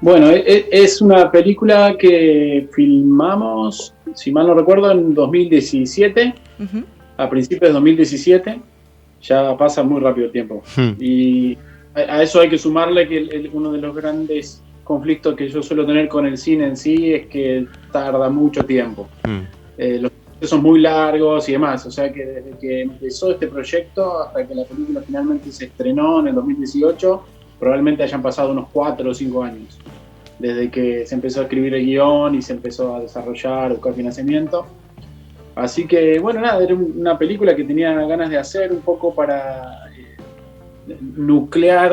Bueno, es una película que filmamos, si mal no recuerdo, en 2017, Ujú. a principios de 2017. Ya pasa muy rápido el tiempo. Hmm. Y a eso hay que sumarle que uno de los grandes conflictos que yo suelo tener con el cine en sí es que tarda mucho tiempo. Hmm. Los procesos son muy largos y demás. O sea que desde que empezó este proyecto hasta que la película finalmente se estrenó en el 2018, probablemente hayan pasado unos 4 o 5 años. Desde que se empezó a escribir el guión y se empezó a desarrollar, a buscar financiamiento. Así que, bueno, nada, era una película que tenía ganas de hacer un poco para nuclear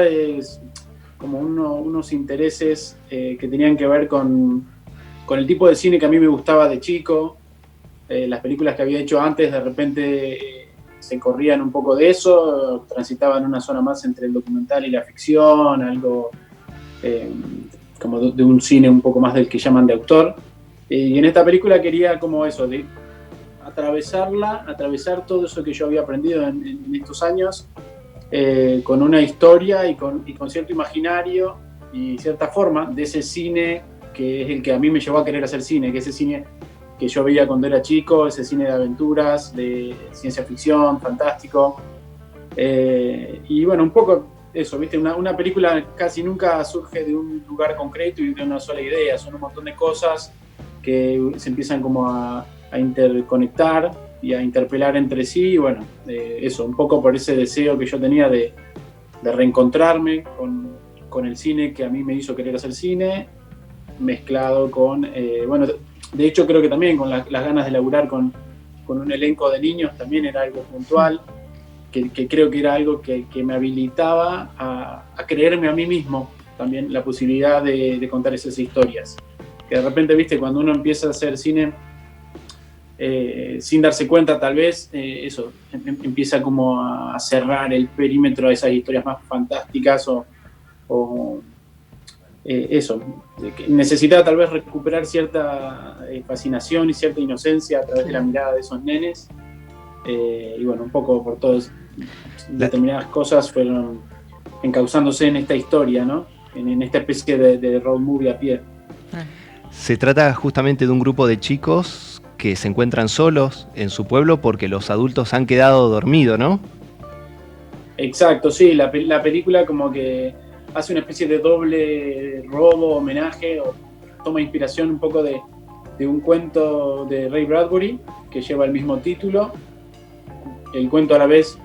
como unos intereses que tenían que ver con el tipo de cine que a mí me gustaba de chico. Las películas que había hecho antes de repente se corrían un poco de eso, transitaban una zona más entre el documental y la ficción, algo como de un cine un poco más del que llaman de autor. Y en esta película quería como eso, de atravesar todo eso que yo había aprendido en estos años, con una historia y con cierto imaginario y cierta forma de ese cine que es el que a mí me llevó a querer hacer cine, que ese cine que yo veía cuando era chico, ese cine de aventuras, de ciencia ficción, fantástico. Y bueno, un poco eso, ¿viste? Una película casi nunca surge de un lugar concreto y de una sola idea, son un montón de cosas que se empiezan como a interconectar y a interpelar entre sí, y bueno, eso, un poco por ese deseo que yo tenía de reencontrarme con el cine que a mí me hizo querer hacer cine, mezclado con, bueno, de hecho creo que también con las ganas de laburar con un elenco de niños también era algo puntual, que creo que era algo que me habilitaba a creerme a mí mismo también la posibilidad de contar esas historias. Que de repente, viste, cuando uno empieza a hacer cine, sin darse cuenta tal vez, eso, empieza como a cerrar el perímetro de esas historias más fantásticas o eso, necesita tal vez recuperar cierta fascinación y cierta inocencia a través de la mirada de esos nenes, y bueno, un poco por todas determinadas cosas fueron encauzándose en esta historia, ¿no? En esta especie de road movie a pie. Se trata justamente de un grupo de chicos que se encuentran solos en su pueblo porque los adultos han quedado dormidos, ¿no? Exacto, sí, la película como que hace una especie de doble robo, homenaje, o toma inspiración un poco de un cuento de Ray Bradbury que lleva el mismo título. El cuento a la vez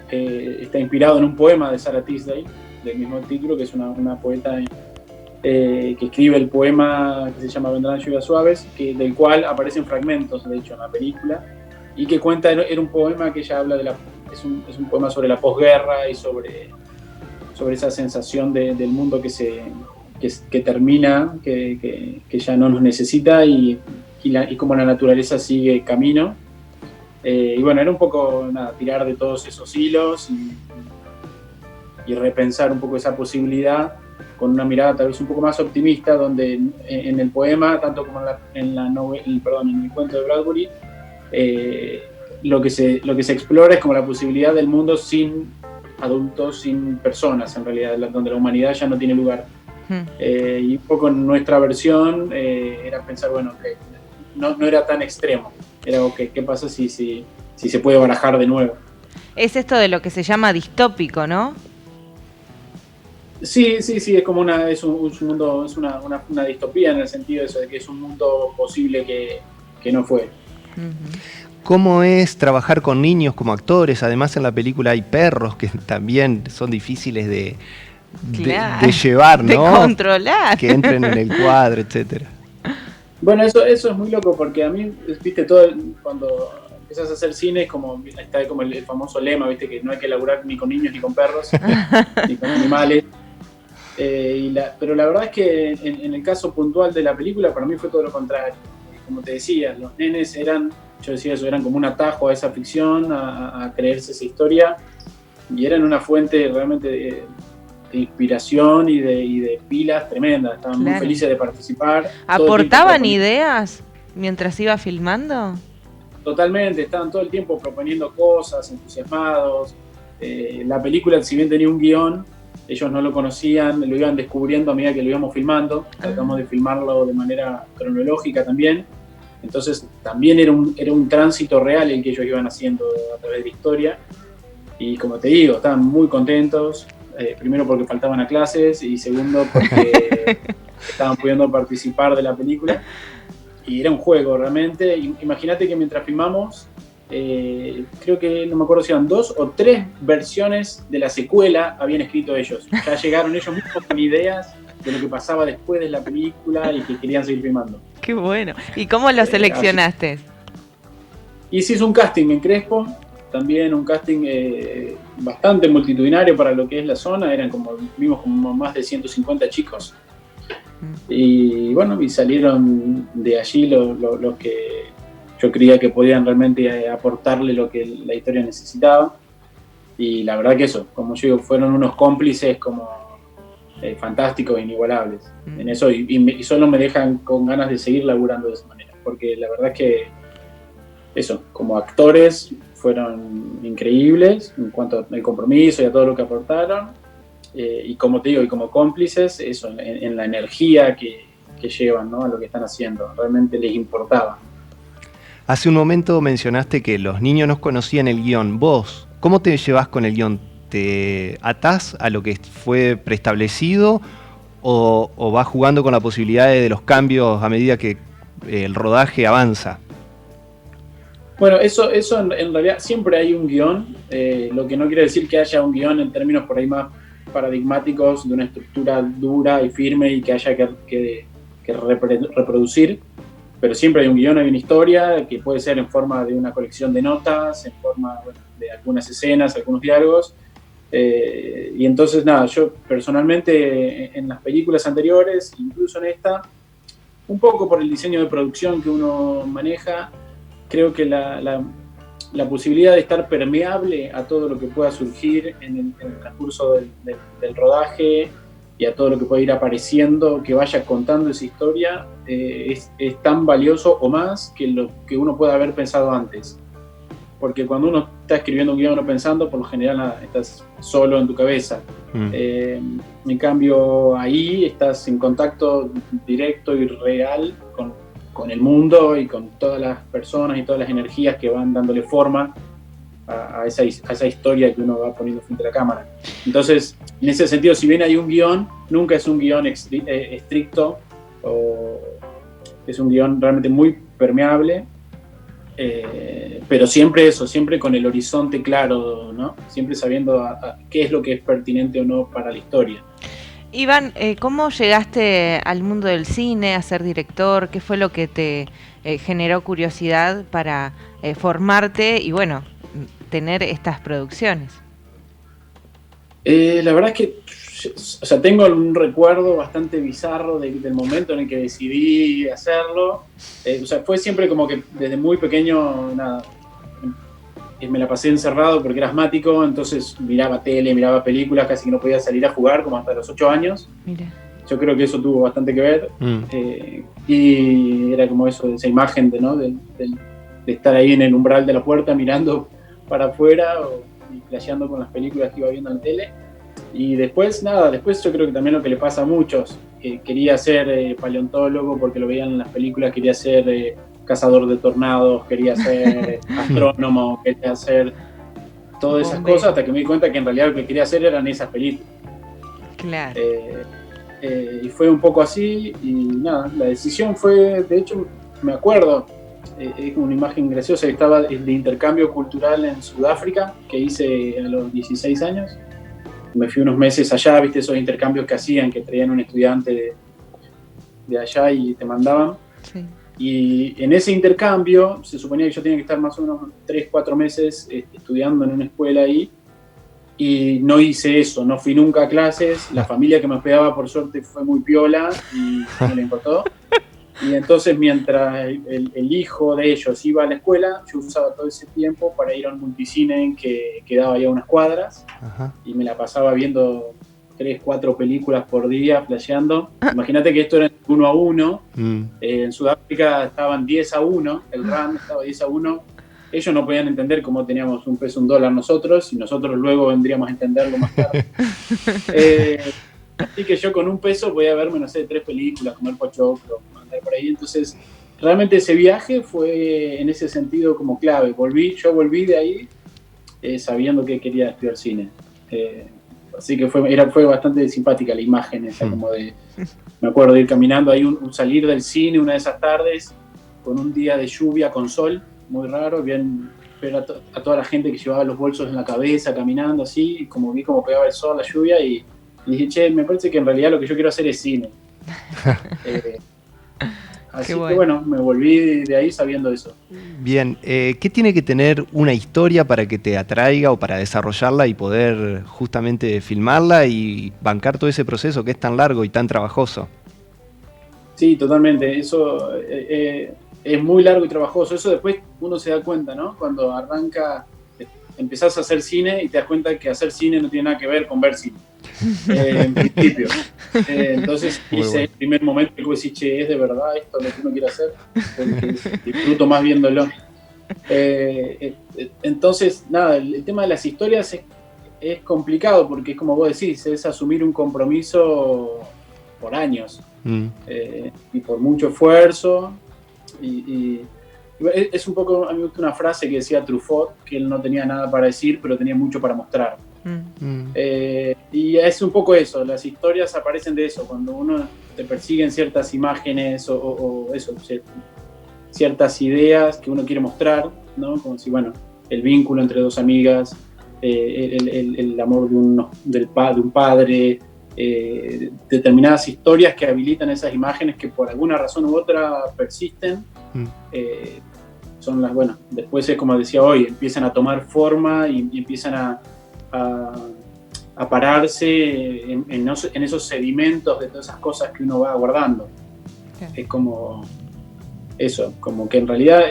está inspirado en un poema de Sarah Teasdale del mismo título, que es una poeta que escribe el poema que se llama Vendrán lluvias suaves, del cual aparecen fragmentos, de hecho, en la película, y que cuenta, era un poema que ella habla es un poema sobre la posguerra y sobre esa sensación del mundo que termina, que ya no nos necesita y cómo la naturaleza sigue camino. Y bueno, era un poco tirar de todos esos hilos y repensar un poco esa posibilidad con una mirada tal vez un poco más optimista, donde en el poema, tanto como en el cuento de Bradbury, lo que se explora es como la posibilidad del mundo sin adultos, sin personas, en realidad, donde la humanidad ya no tiene lugar. Y un poco en nuestra versión era pensar, bueno, que no era tan extremo, era okay, ¿qué pasa si se puede barajar de nuevo? Es esto de lo que se llama distópico, ¿no? Sí, es como es un mundo, es una distopía en el sentido de eso, de que es un mundo posible que no fue. ¿Cómo es trabajar con niños como actores? Además en la película hay perros que también son difíciles de llevar, ¿no? De controlar. Que entren en el cuadro, etcétera. Bueno, eso es muy loco porque a mí, viste, todo cuando empiezas a hacer cine es como, está como el famoso lema, viste, que no hay que laburar ni con niños ni con perros, ni con animales. Pero la verdad es que en el caso puntual de la película, para mí fue todo lo contrario. Como te decía, los nenes eran como un atajo a esa ficción, a creerse esa historia, y eran una fuente realmente de inspiración y de pilas tremendas. Estaban muy felices de participar. ¿Aportaban ideas mientras iba filmando? Totalmente, estaban todo el tiempo proponiendo cosas, entusiasmados. La película, si bien tenía un guión, ellos no lo conocían, lo iban descubriendo a medida que lo íbamos filmando, tratamos de filmarlo de manera cronológica también, entonces también era un tránsito real el que ellos iban haciendo a través de la historia, y como te digo, estaban muy contentos, primero porque faltaban a clases, y segundo porque estaban pudiendo participar de la película, y era un juego realmente. Imagínate que mientras filmamos, creo que no me acuerdo si eran 2 o 3 versiones de la secuela habían escrito ellos. Ya llegaron ellos mismos con ideas de lo que pasaba después de la película y que querían seguir filmando. Qué bueno. ¿Y cómo lo seleccionaste? Y se hizo un casting en Crespo, también un casting bastante multitudinario para lo que es la zona, vimos como más de 150 chicos. Y bueno, y salieron de allí los que yo creía que podían realmente aportarle lo que la historia necesitaba, y la verdad que eso, como yo digo, fueron unos cómplices como fantásticos, inigualables en eso, y solo me dejan con ganas de seguir laburando de esa manera, porque la verdad es que eso, como actores fueron increíbles en cuanto al compromiso y a todo lo que aportaron, y como te digo, y como cómplices, eso, en la energía que llevan, ¿no?, a lo que están haciendo, realmente les importaba. Hace un momento mencionaste que los niños no conocían el guión. ¿Vos cómo te llevas con el guión? ¿Te atás a lo que fue preestablecido o vas jugando con la posibilidad de los cambios a medida que el rodaje avanza? Bueno, eso en realidad siempre hay un guión, lo que no quiere decir que haya un guión en términos por ahí más paradigmáticos de una estructura dura y firme y que haya que reproducir, pero siempre hay un guión, hay una historia que puede ser en forma de una colección de notas, en forma de algunas escenas, algunos diálogos, y entonces nada, yo personalmente en las películas anteriores, incluso en esta, un poco por el diseño de producción que uno maneja, creo que la posibilidad de estar permeable a todo lo que pueda surgir en el transcurso del rodaje y a todo lo que pueda ir apareciendo, que vaya contando esa historia, es tan valioso o más que lo que uno pueda haber pensado antes. Porque cuando uno está escribiendo un guión o pensando, por lo general estás solo en tu cabeza. En cambio, ahí estás en contacto directo y real con el mundo y con todas las personas y todas las energías que van dándole forma a esa historia que uno va poniendo frente a la cámara. Entonces, en ese sentido, si bien hay un guión, nunca es un guión estricto, o es un guión realmente muy permeable, pero siempre con el horizonte claro, ¿no? Siempre sabiendo qué es lo que es pertinente o no para la historia. Iván, ¿cómo llegaste al mundo del cine, a ser director? ¿Qué fue lo que te generó curiosidad para formarte y, bueno, tener estas producciones? La verdad es que tengo un recuerdo bastante bizarro del momento en el que decidí hacerlo. Fue siempre como que desde muy pequeño, nada, me la pasé encerrado porque era asmático, entonces miraba tele, miraba películas, casi que no podía salir a jugar como hasta los 8 años. Mira. Yo creo que eso tuvo bastante que ver. Y era como eso, esa imagen de estar ahí en el umbral de la puerta mirando para afuera y flasheando con las películas que iba viendo en la tele. Y después yo creo que también lo que le pasa a muchos, que quería ser paleontólogo porque lo veían en las películas, quería ser cazador de tornados, quería ser astrónomo, quería hacer todas esas cosas, hasta que me di cuenta que en realidad lo que quería hacer eran esas películas. Claro. Y fue un poco así, y nada, la decisión fue, de hecho, me acuerdo, es una imagen graciosa, que estaba de intercambio cultural en Sudáfrica, que hice a los 16 años. Me fui unos meses allá, viste esos intercambios que hacían, que traían un estudiante de allá y te mandaban. Sí. Y en ese intercambio se suponía que yo tenía que estar más o menos 3-4 meses estudiando en una escuela ahí, y no hice eso, no fui nunca a clases. La familia que me hospedaba, por suerte, fue muy piola y no le importó. Y entonces, mientras el hijo de ellos iba a la escuela, yo usaba todo ese tiempo para ir a un multicine que quedaba ahí a unas cuadras. Ajá. Y me la pasaba viendo 3-4 películas por día, flasheando. Imagínate que esto era 1-1. En Sudáfrica estaban 10-1, el RAN estaba 10-1. ellos no podían entender cómo teníamos un peso, un dólar nosotros, y nosotros luego vendríamos a entenderlo más tarde. Así que yo con un peso podía verme, no sé, 3 películas, comer pochoclo, andar por ahí. Entonces, realmente ese viaje fue en ese sentido como clave. Yo volví de ahí sabiendo que quería estudiar cine. Así que fue bastante simpática la imagen esa, como de, me acuerdo de ir caminando ahí, salir del cine una de esas tardes, con un día de lluvia, con sol, muy raro, ver a toda la gente que llevaba los bolsos en la cabeza, caminando así, y como vi cómo pegaba el sol, la lluvia, y dije, che, me parece que en realidad lo que yo quiero hacer es cine. Así que bueno, me volví de ahí sabiendo eso. Bien, ¿qué tiene que tener una historia para que te atraiga o para desarrollarla y poder justamente filmarla y bancar todo ese proceso que es tan largo y tan trabajoso? Sí, totalmente. Eso es muy largo y trabajoso. Eso después uno se da cuenta, ¿no? Cuando arranca, empezás a hacer cine y te das cuenta que hacer cine no tiene nada que ver con ver cine. En principio. Entonces hice el primer momento que decís, che, ¿es de verdad esto lo que uno quiere hacer? Porque disfruto más viéndolo. Entonces, nada, el tema de las historias es complicado porque es como vos decís, es asumir un compromiso por años y por mucho esfuerzo. Y es un poco, a mí me gusta una frase que decía Truffaut, que él no tenía nada para decir, pero tenía mucho para mostrar. Y es un poco eso, las historias aparecen de eso, cuando uno te persiguen ciertas imágenes o eso, ciertas ideas que uno quiere mostrar, ¿no? Como si, bueno, el vínculo entre dos amigas, el amor de un padre, determinadas historias que habilitan esas imágenes que por alguna razón u otra persisten, son las, bueno, después es como decía hoy, empiezan a tomar forma y empiezan a pararse en esos sedimentos de todas esas cosas que uno va guardando. Okay. Es como eso, como que en realidad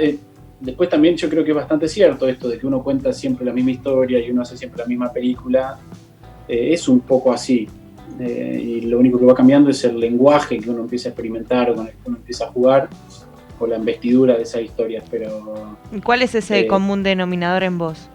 después también yo creo que es bastante cierto esto de que uno cuenta siempre la misma historia y uno hace siempre la misma película. Es un poco así, y lo único que va cambiando es el lenguaje que uno empieza a experimentar o con el que uno empieza a jugar, o la investidura de esas historias. Pero ¿cuál es ese común denominador en vos?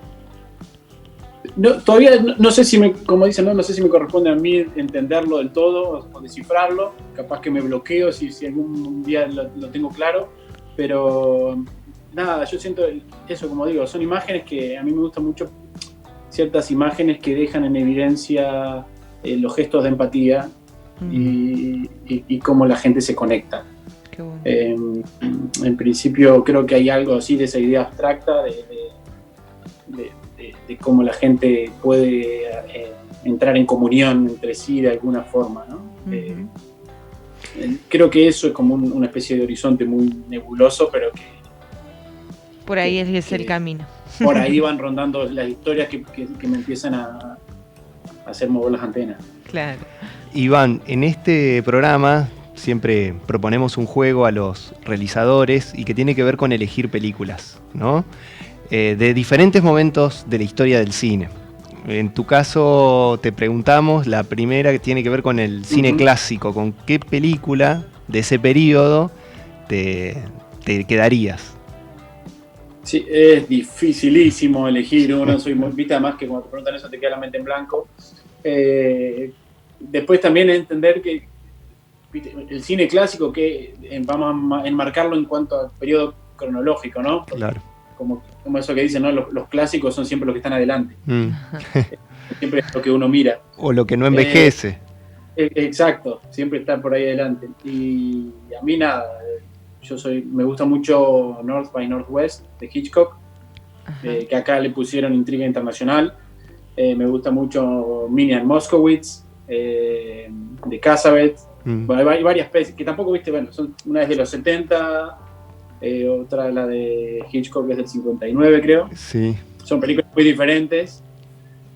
No, todavía no sé si como dicen, no sé si me corresponde a mí entenderlo del todo o descifrarlo. Capaz que me bloqueo si algún día lo tengo claro, pero nada, yo siento eso, como digo, son imágenes que a mí me gustan mucho, ciertas imágenes que dejan en evidencia los gestos de empatía y cómo la gente se conecta. Qué bueno. En principio creo que hay algo así de esa idea abstracta de cómo la gente puede entrar en comunión entre sí de alguna forma, ¿no? Creo que eso es como una especie de horizonte muy nebuloso, pero que por ahí es el camino. Por ahí van rondando las historias que me empiezan a hacer mover las antenas. Claro. Iván, en este programa siempre proponemos un juego a los realizadores y que tiene que ver con elegir películas, ¿no? De diferentes momentos de la historia del cine. En tu caso te preguntamos, la primera que tiene que ver con el cine clásico, ¿con qué película de ese periodo te quedarías? Sí, es dificilísimo elegir uno, soy muy vista, además que cuando te preguntan eso te queda la mente en blanco. Después también entender que el cine clásico, que vamos a enmarcarlo en cuanto al periodo cronológico, ¿no? Claro. Como eso que dicen, ¿no? Los clásicos son siempre los que están adelante. Siempre es lo que uno mira. O lo que no envejece. Exacto, siempre está por ahí adelante. Y a mí nada, me gusta mucho North by Northwest de Hitchcock, que acá le pusieron Intriga Internacional. Me gusta mucho Minian Moskowitz, de Cassavetes. Bueno, hay varias especies que tampoco, viste, bueno, una es de los 70, otra la de Hitchcock es del 59, creo. Sí. Son películas muy diferentes,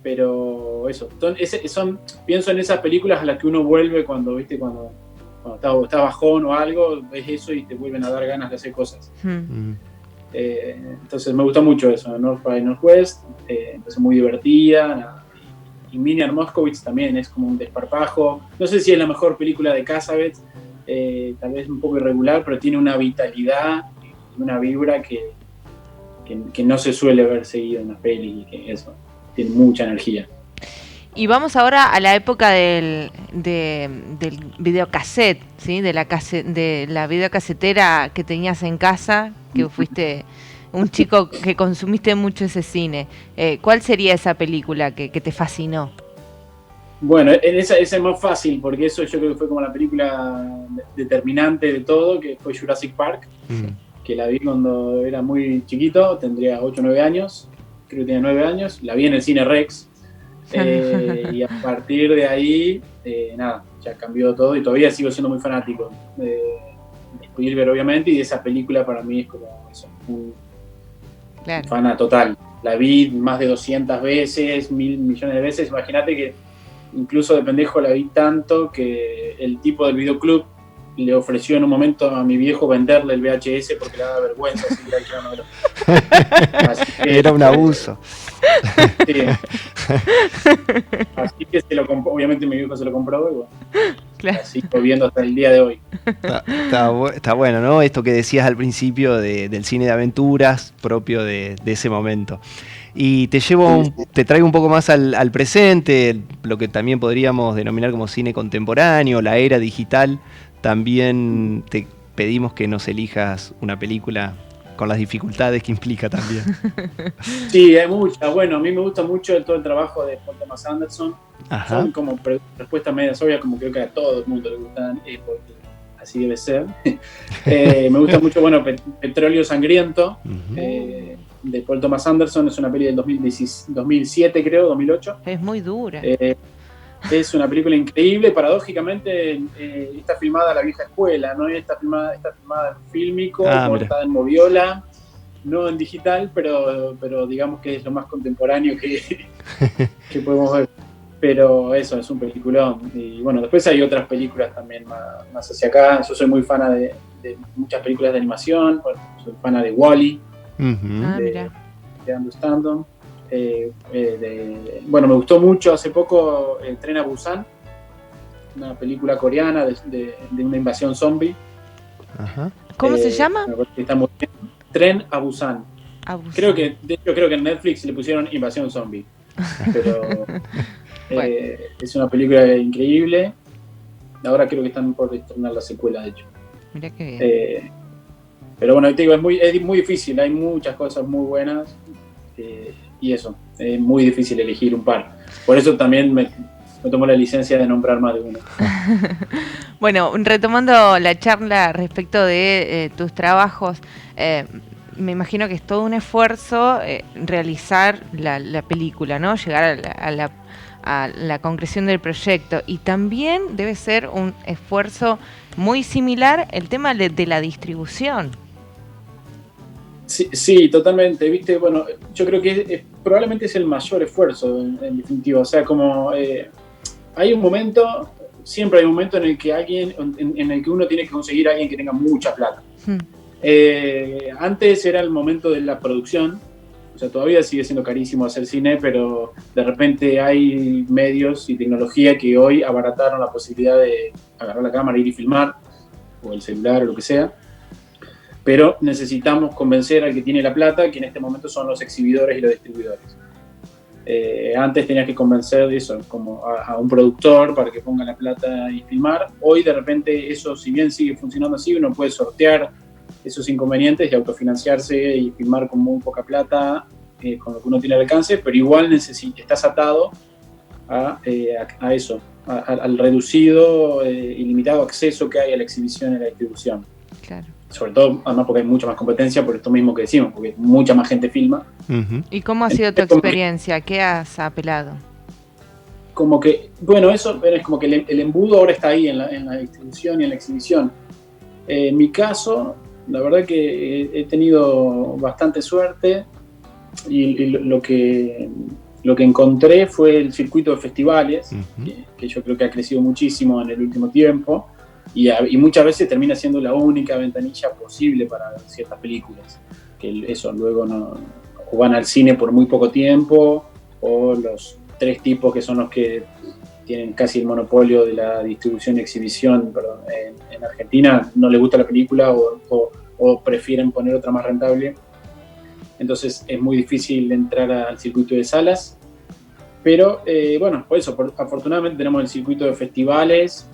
pero eso, pienso en esas películas a las que uno vuelve cuando está bajón o algo, ves eso y te vuelven a dar ganas de hacer cosas. Entonces me gusta mucho eso, North by Northwest, entonces muy divertida. Y Minian Moskowitz también es como un desparpajo. No sé si es la mejor película de Cassavetes, tal vez un poco irregular, pero tiene una vitalidad y una vibra que que no se suele ver seguido en las pelis, y que eso, tiene mucha energía. Y vamos ahora a la época del videocassette, ¿sí? De la videocasetera que tenías en casa, que fuiste un chico que consumiste mucho ese cine. ¿Cuál sería esa película que te fascinó? Bueno, esa es más fácil, porque eso yo creo que fue como la película determinante de todo, que fue Jurassic Park, que la vi cuando era muy chiquito, tendría 8 o 9 años, creo que tenía 9 años, la vi en el Cine Rex, y a partir de ahí, nada, ya cambió todo y todavía sigo siendo muy fanático de Spielberg, obviamente, y de esa película para mí es como eso, un fana total. La vi más de 200 veces, 1.000 millones de veces, imagínate que incluso de pendejo la vi tanto que el tipo del videoclub le ofreció en un momento a mi viejo venderle el VHS porque le daba vergüenza. Así que, era un abuso. Sí. Así que obviamente mi viejo se lo compró y bueno, claro. Así estoy viendo hasta el día de hoy. Está bueno, ¿no? Esto que decías al principio del cine de aventuras propio de ese momento. Y te traigo un poco más al presente, lo que también podríamos denominar como cine contemporáneo, la era digital. También te pedimos que nos elijas una película con las dificultades que implica también. Sí, hay muchas. Bueno, a mí me gusta mucho todo el trabajo de Paul Thomas Anderson. Ajá. Son como respuestas medias obvias, como creo que a todo el mundo le gustan, porque así debe ser. Me gusta mucho, bueno, Petróleo Sangriento, de Paul Thomas Anderson. Es una peli del 2007, creo, 2008. Es muy dura. Es una película increíble. Paradójicamente está filmada a la vieja escuela, ¿no? Está filmada en fílmico, cortada en Moviola, no en digital, pero digamos que es lo más contemporáneo que podemos ver. Pero eso, es un peliculón. Y bueno, después hay otras películas también más hacia acá. Yo soy muy fana de muchas películas de animación. Bueno, soy fana de Wall-E, de Andrew Stanton. Bueno, me gustó mucho hace poco el Tren a Busan, una película coreana de una invasión zombie. Ajá. ¿Cómo se llama? Está muy bien. Tren a Busan. Creo que en Netflix le pusieron Invasión Zombie, pero bueno. Es una película increíble. Ahora creo que están por estrenar la secuela, de hecho. Mirá qué bien. Pero bueno, te digo, es muy difícil, hay muchas cosas muy buenas. Y eso, es muy difícil elegir un par. Por eso también me tomo la licencia de nombrar más de uno. Bueno, retomando la charla respecto de tus trabajos, me imagino que es todo un esfuerzo realizar la película, ¿no? Llegar a la concreción del proyecto. Y también debe ser un esfuerzo muy similar el tema de la distribución. Sí, totalmente, viste, bueno, yo creo que probablemente es el mayor esfuerzo en definitiva, o sea, como siempre hay un momento en el que en el que uno tiene que conseguir a alguien que tenga mucha plata. Antes era el momento de la producción, o sea, todavía sigue siendo carísimo hacer cine, pero de repente hay medios y tecnología que hoy abarataron la posibilidad de agarrar la cámara, ir y filmar, o el celular o lo que sea. Pero necesitamos convencer al que tiene la plata, que en este momento son los exhibidores y los distribuidores. Antes tenías que convencer de eso, como a un productor para que ponga la plata y filmar. Hoy de repente eso, si bien sigue funcionando así, uno puede sortear esos inconvenientes y autofinanciarse y filmar con muy poca plata, con lo que uno tiene al alcance, pero igual estás atado a eso, al reducido y limitado acceso que hay a la exhibición y a la distribución. Claro. Sobre todo, además porque hay mucha más competencia, por esto mismo que decimos, porque mucha más gente filma. ¿Y cómo ha sido tu experiencia? ¿Qué has apelado? Como que, bueno, eso es como que el embudo ahora está ahí en la distribución y en la exhibición. En mi caso, la verdad que he tenido bastante suerte y lo que encontré fue el circuito de festivales, que yo creo que ha crecido muchísimo en el último tiempo. Y muchas veces termina siendo la única ventanilla posible para ciertas películas, que eso luego o van al cine por muy poco tiempo, o los 3 tipos que son los que tienen casi el monopolio de la distribución y exhibición en Argentina, no les gusta la película o prefieren poner otra más rentable entonces es muy difícil entrar al circuito de salas. Pero bueno, por eso, afortunadamente tenemos el circuito de festivales,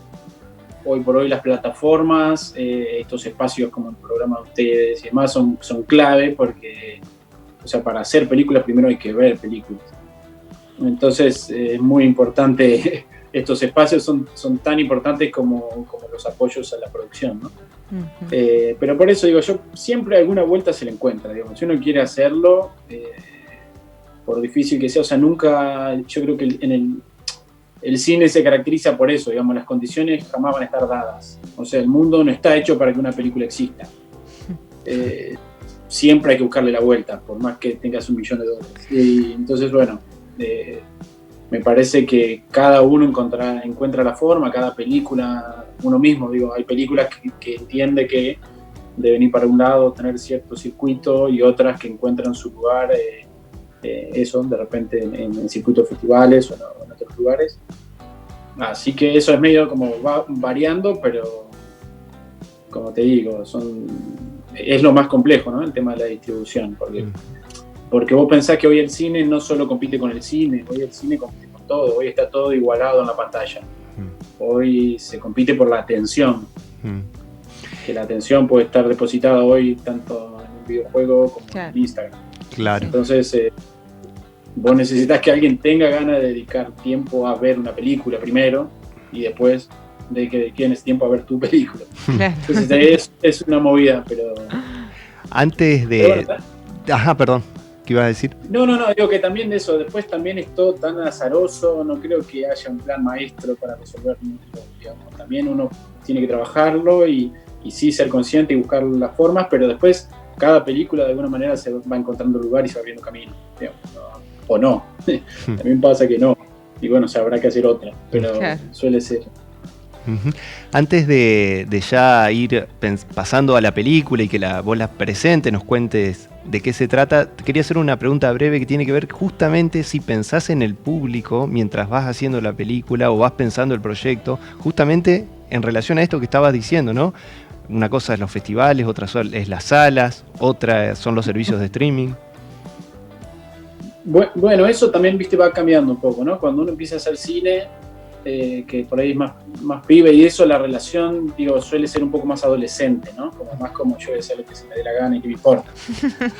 hoy por hoy las plataformas, estos espacios como el programa de ustedes y demás son clave porque, o sea, para hacer películas primero hay que ver películas. Entonces es muy importante, estos espacios son tan importantes como los apoyos a la producción, ¿no? Uh-huh. Pero por eso digo, yo siempre alguna vuelta se le encuentra, digamos, si uno quiere hacerlo, por difícil que sea, o sea, nunca, yo creo que el cine se caracteriza por eso, digamos, las condiciones jamás van a estar dadas. O sea, el mundo no está hecho para que una película exista. Siempre hay que buscarle la vuelta, por más que tengas $1 millón. Y entonces, bueno, me parece que cada uno encuentra la forma, cada película, uno mismo, digo, hay películas que entiende que deben ir para un lado, tener cierto circuito, y otras que encuentran su lugar, eso, de repente en circuitos festivales o en otros lugares. Así que eso es medio como va variando, pero como te digo, es lo más complejo, ¿no? El tema de la distribución, porque vos pensás que hoy el cine no solo compite con el cine, hoy el cine compite con todo, hoy está todo igualado en la pantalla. Hoy se compite por la atención, que la atención puede estar depositada hoy tanto en un videojuego como en Instagram. Claro. Entonces, vos necesitas que alguien tenga ganas de dedicar tiempo a ver una película primero y después de que dediques tiempo a ver tu película. Entonces es una movida, pero... Antes de... Bueno, ajá, perdón, ¿qué ibas a decir? No, digo que también de eso, después también es todo tan azaroso, no creo que haya un plan maestro para resolverlo, digamos. También uno tiene que trabajarlo y sí ser consciente y buscar las formas, pero después cada película de alguna manera se va encontrando lugar y se va abriendo camino, digamos, ¿no? O no, también pasa que no, y bueno, se habrá que hacer otra, pero suele ser. Uh-huh. Antes de ya ir pasando a la película y que vos la presentes, nos cuentes de qué se trata, te quería hacer una pregunta breve que tiene que ver justamente si pensás en el público mientras vas haciendo la película o vas pensando el proyecto, justamente en relación a esto que estabas diciendo, ¿no? Una cosa es los festivales, otra es las salas, otra son los servicios de streaming. Bueno, eso también, viste, va cambiando un poco, ¿no? Cuando uno empieza a hacer cine, que por ahí es más pibe y eso, la relación, digo, suele ser un poco más adolescente, ¿no? Como yo voy a hacer lo que se me dé la gana y que me importa.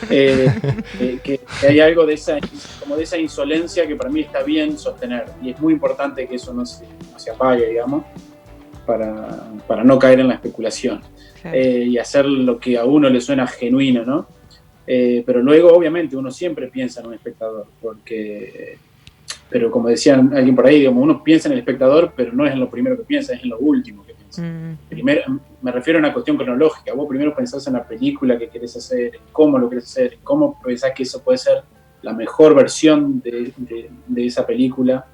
Que hay algo de esa insolencia que para mí está bien sostener, y es muy importante que eso no se apague, digamos, para no caer en la especulación. Y hacer lo que a uno le suena genuino, ¿no? Pero luego, obviamente, uno siempre piensa en un espectador, pero como decía alguien por ahí, digamos, uno piensa en el espectador, pero no es en lo primero que piensa, es en lo último que piensa. Primero, me refiero a una cuestión cronológica. Vos primero pensás en la película que querés hacer, en cómo lo querés hacer, en cómo pensás que eso puede ser la mejor versión de esa película,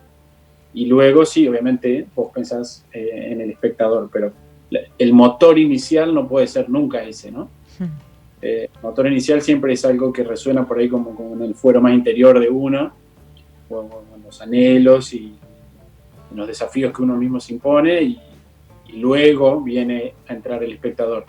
y luego, sí, obviamente, vos pensás en el espectador, pero el motor inicial no puede ser nunca ese, ¿no? El motor inicial siempre es algo que resuena por ahí como en el fuero más interior de uno, o en los anhelos y en los desafíos que uno mismo se impone, y luego viene a entrar el espectador.